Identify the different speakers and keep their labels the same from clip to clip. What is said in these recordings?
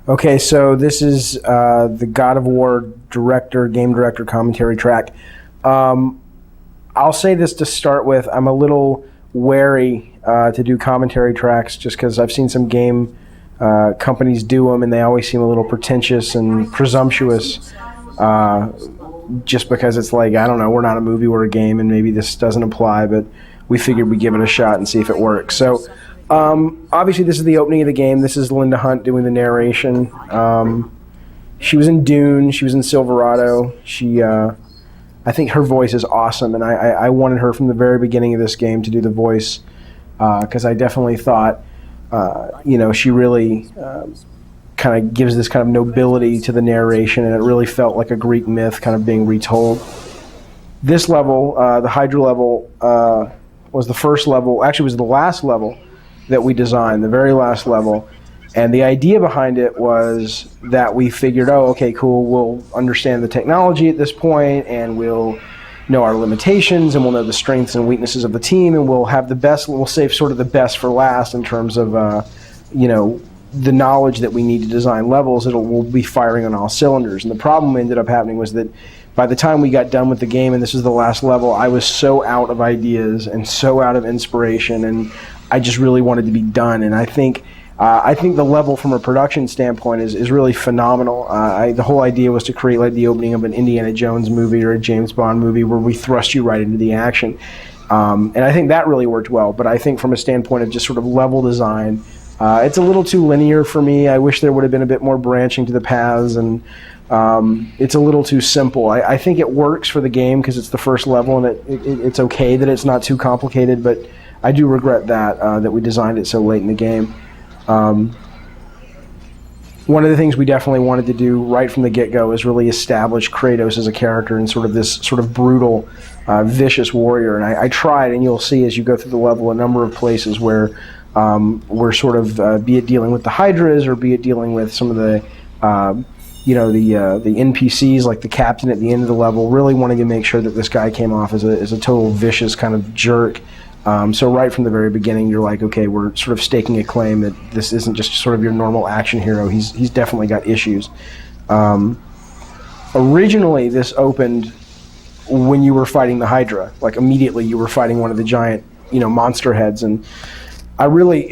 Speaker 1: Okay, so this is the God of War game director commentary track. I'll say this to start with. I'm a little wary to do commentary tracks just because I've seen some game companies do them and they always seem a little pretentious and presumptuous just because it's like, I don't know, we're not a movie, we're a game, and maybe this doesn't apply, but we figured we'd give it a shot and see if it works. So obviously this is the opening of the game. This is Linda Hunt doing the narration. She was in Dune. She was in Silverado. I think her voice is awesome, and I wanted her from the very beginning of this game to do the voice because I definitely thought, she really kind of gives this kind of nobility to the narration, and it really felt like a Greek myth kind of being retold. This level, the Hydra level, was the first level. Actually, it was the last level that we designed, the very last level. And the idea behind it was that we figured, okay, cool, we'll understand the technology at this point, and we'll know our limitations, and we'll know the strengths and weaknesses of the team, and we'll have the best, we'll save sort of the best for last in terms of, the knowledge that we need to design levels. We'll be firing on all cylinders. And the problem ended up happening was that by the time we got done with the game, and this was the last level, I was so out of ideas and so out of inspiration, and I just really wanted to be done. And I think the level from a production standpoint is really phenomenal. The whole idea was to create like the opening of an Indiana Jones movie or a James Bond movie where we thrust you right into the action. And I think that really worked well. But I think from a standpoint of just sort of level design, it's a little too linear for me. I wish there would have been a bit more branching to the paths, and it's a little too simple. I think it works for the game because it's the first level, and it's okay that it's not too complicated, but I do regret that we designed it so late in the game. One of the things we definitely wanted to do right from the get-go is really establish Kratos as a character and sort of this sort of brutal, vicious warrior. And I tried, and you'll see as you go through the level, a number of places where we're sort of, be it dealing with the Hydras or be it dealing with some of the, the NPCs like the captain at the end of the level, really wanting to make sure that this guy came off as a total vicious kind of jerk. So right from the very beginning, you're like, okay, we're sort of staking a claim that this isn't just sort of your normal action hero. He's definitely got issues. Originally, this opened when you were fighting the Hydra. Like immediately, you were fighting one of the giant, monster heads, and I really,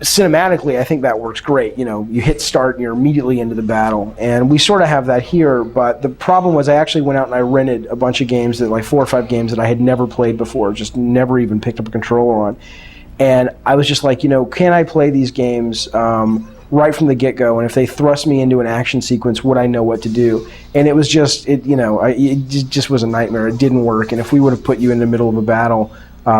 Speaker 1: cinematically, I think that works great. You hit start and you're immediately into the battle, and we sort of have that here, but the problem was I actually went out and I rented a bunch of games, like 4 or 5 games that I had never played before, just never even picked up a controller on, and I was just like, can I play these games right from the get-go, and if they thrust me into an action sequence, would I know what to do? And it was just, it just was a nightmare. It didn't work, and if we would have put you in the middle of a battle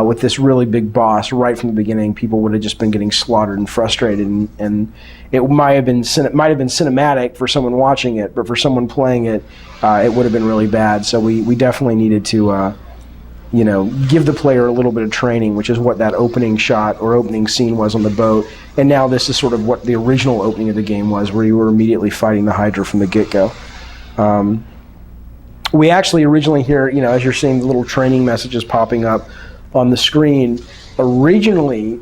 Speaker 1: with this really big boss right from the beginning, people would have just been getting slaughtered and frustrated, and it might have been cinematic for someone watching it, but for someone playing it, it would have been really bad. So we definitely needed to give the player a little bit of training, which is what that opening shot or opening scene was on the boat. And now this is sort of what the original opening of the game was, where you were immediately fighting the Hydra from the get-go. We actually originally here, as you're seeing the little training messages popping up on the screen, originally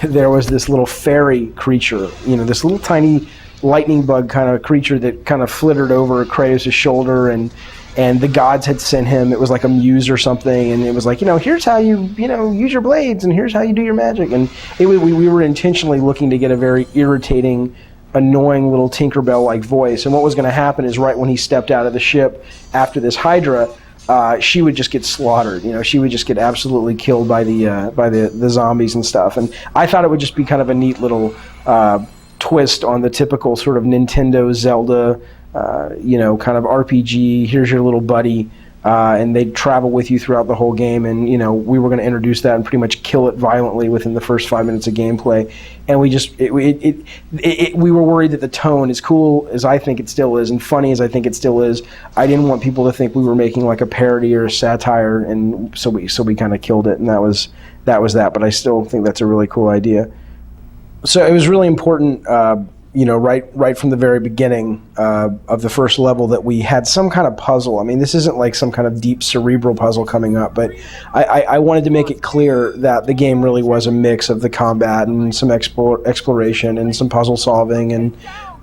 Speaker 1: there was this little fairy creature, this little tiny lightning bug kind of creature that kind of flittered over Kratos' shoulder, and the gods had sent him. It was like a muse or something, and it was like, here's how you use your blades, and here's how you do your magic. And we were intentionally looking to get a very irritating, annoying little Tinkerbell-like voice. And what was going to happen is right when he stepped out of the ship after this Hydra, she would just get slaughtered. She would just get absolutely killed by the zombies and stuff. And I thought it would just be kind of a neat little twist on the typical sort of Nintendo Zelda, kind of RPG. Here's your little buddy, and they'd travel with you throughout the whole game. And we were going to introduce that and pretty much kill it violently within the first 5 minutes of gameplay. And we were worried that the tone, as cool as I think it still is and funny as I think it still is, I didn't want people to think we were making like a parody or a satire, and so we kind of killed it, and that was that. But I still think that's a really cool idea. So it was really important, right from the very beginning of the first level, that we had some kind of puzzle. I mean, this isn't like some kind of deep cerebral puzzle coming up, but I wanted to make it clear that the game really was a mix of the combat and some exploration and some puzzle solving and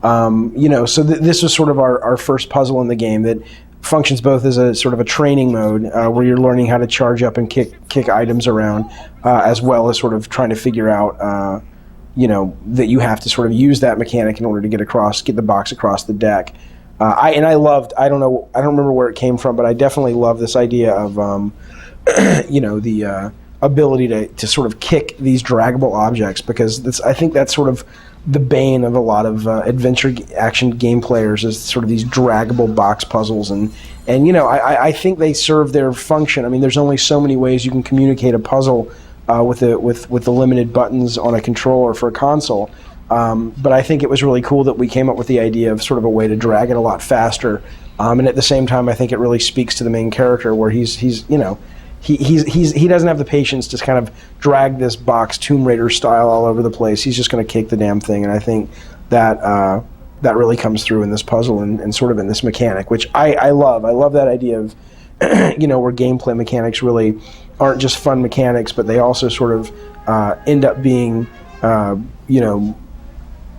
Speaker 1: So this was sort of our first puzzle in the game that functions both as a sort of a training mode where you're learning how to charge up and kick items around, as well as sort of trying to figure out, that you have to sort of use that mechanic in order to get the box across the deck. I don't remember where it came from, but I definitely love this idea of, the ability to sort of kick these draggable objects, because I think that's sort of the bane of a lot of adventure action game players, is sort of these draggable box puzzles, and I think they serve their function. I mean, there's only so many ways you can communicate a puzzle with the limited buttons on a controller for a console. But I think it was really cool that we came up with the idea of sort of a way to drag it a lot faster, and at the same time, I think it really speaks to the main character, where he doesn't have the patience to kind of drag this box Tomb Raider style all over the place. He's just going to kick the damn thing, and I think that really comes through in this puzzle and sort of in this mechanic, which I love. I love that idea of where gameplay mechanics really aren't just fun mechanics, but they also sort of end up being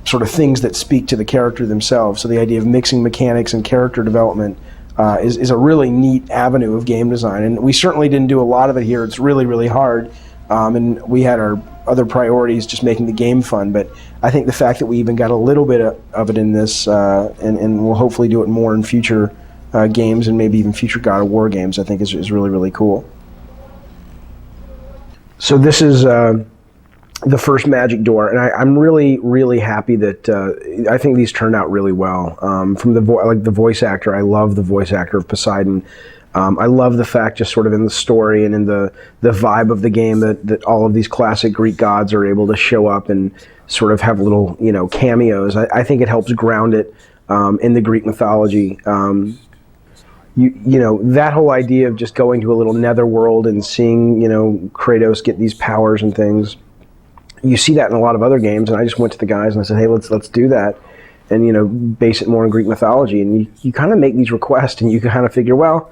Speaker 1: sort of things that speak to the character themselves. So the idea of mixing mechanics and character development is a really neat avenue of game design, and we certainly didn't do a lot of it here. It's really, really hard, and we had our other priorities, just making the game fun. But I think the fact that we even got a little bit of it in this, and we'll hopefully do it more in future games, and maybe even future God of War games, I think is really, really cool. So this is the first magic door, and I'm really, really happy that I think these turned out really well. From the voice actor, I love the voice actor of Poseidon. I love the fact, just sort of in the story and in the vibe of the game, that all of these classic Greek gods are able to show up and sort of have little cameos. I think it helps ground it in the Greek mythology. That whole idea of just going to a little netherworld and seeing Kratos get these powers and things. You see that in a lot of other games, and I just went to the guys and I said, hey, let's do that, and base it more in Greek mythology. And you kind of make these requests, and you kind of figure, well,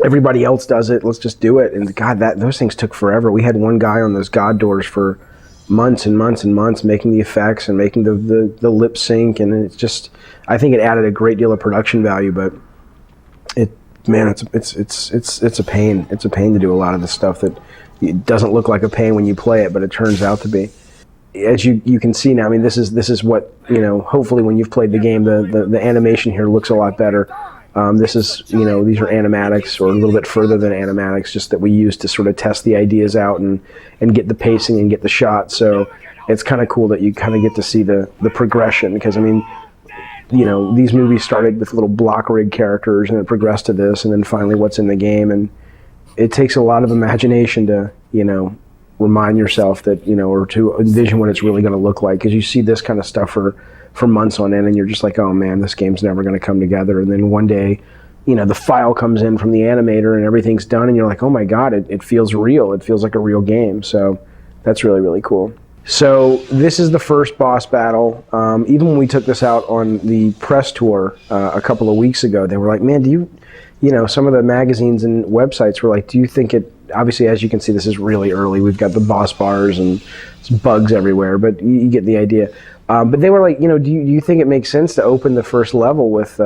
Speaker 1: everybody else does it, let's just do it. And God, those things took forever. We had one guy on those god doors for months and months and months, making the effects and making the lip sync, and it's just, I think it added a great deal of production value. But it's a pain. It's a pain to do a lot of the stuff that it doesn't look like a pain when you play it, but it turns out to be. As you can see now, I mean, this is what, hopefully when you've played the game, the animation here looks a lot better. This is, these are animatics, or a little bit further than animatics, just that we use to sort of test the ideas out and get the pacing and get the shot. So it's kind of cool that you kind of get to see the progression, because, I mean, these movies started with little block rig characters, and it progressed to this, and then finally what's in the game. And it takes a lot of imagination to, remind yourself that, or to envision what it's really going to look like, because you see this kind of stuff for months on end, and you're just like, oh man, this game's never going to come together. And then one day, the file comes in from the animator and everything's done, and you're like, oh my God, it feels real. It feels like a real game. So that's really, really cool. So this is the first boss battle. Even when we took this out on the press tour a couple of weeks ago, they were like, man, some of the magazines and websites were like, do you think it, obviously, as you can see, this is really early. We've got the boss bars and bugs everywhere, but you get the idea. But they were like, do you think it makes sense to open the first level with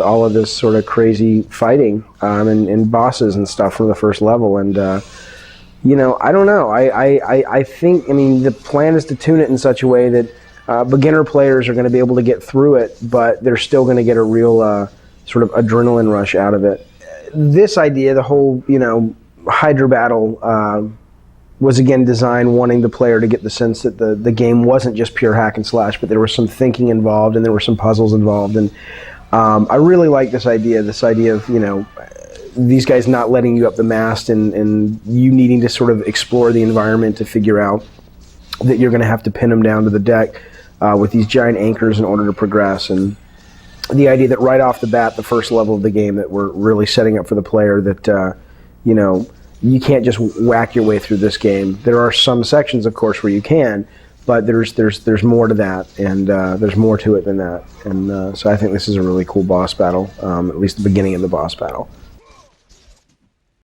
Speaker 1: all of this sort of crazy fighting and bosses and stuff from the first level? And, I don't know. I think, the plan is to tune it in such a way that beginner players are going to be able to get through it, but they're still going to get a real sort of adrenaline rush out of it. This idea, the whole, Hydra battle, was again designed wanting the player to get the sense that the game wasn't just pure hack and slash, but there was some thinking involved, and there were some puzzles involved. And I really like this idea of, these guys not letting you up the mast, and you needing to sort of explore the environment to figure out that you're going to have to pin them down to the deck with these giant anchors in order to progress. And the idea that right off the bat, the first level of the game, that we're really setting up for the player that, you can't just whack your way through this game. There are some sections, of course, where you can, but there's more to that, and there's more to it than that. And so I think this is a really cool boss battle, at least the beginning of the boss battle.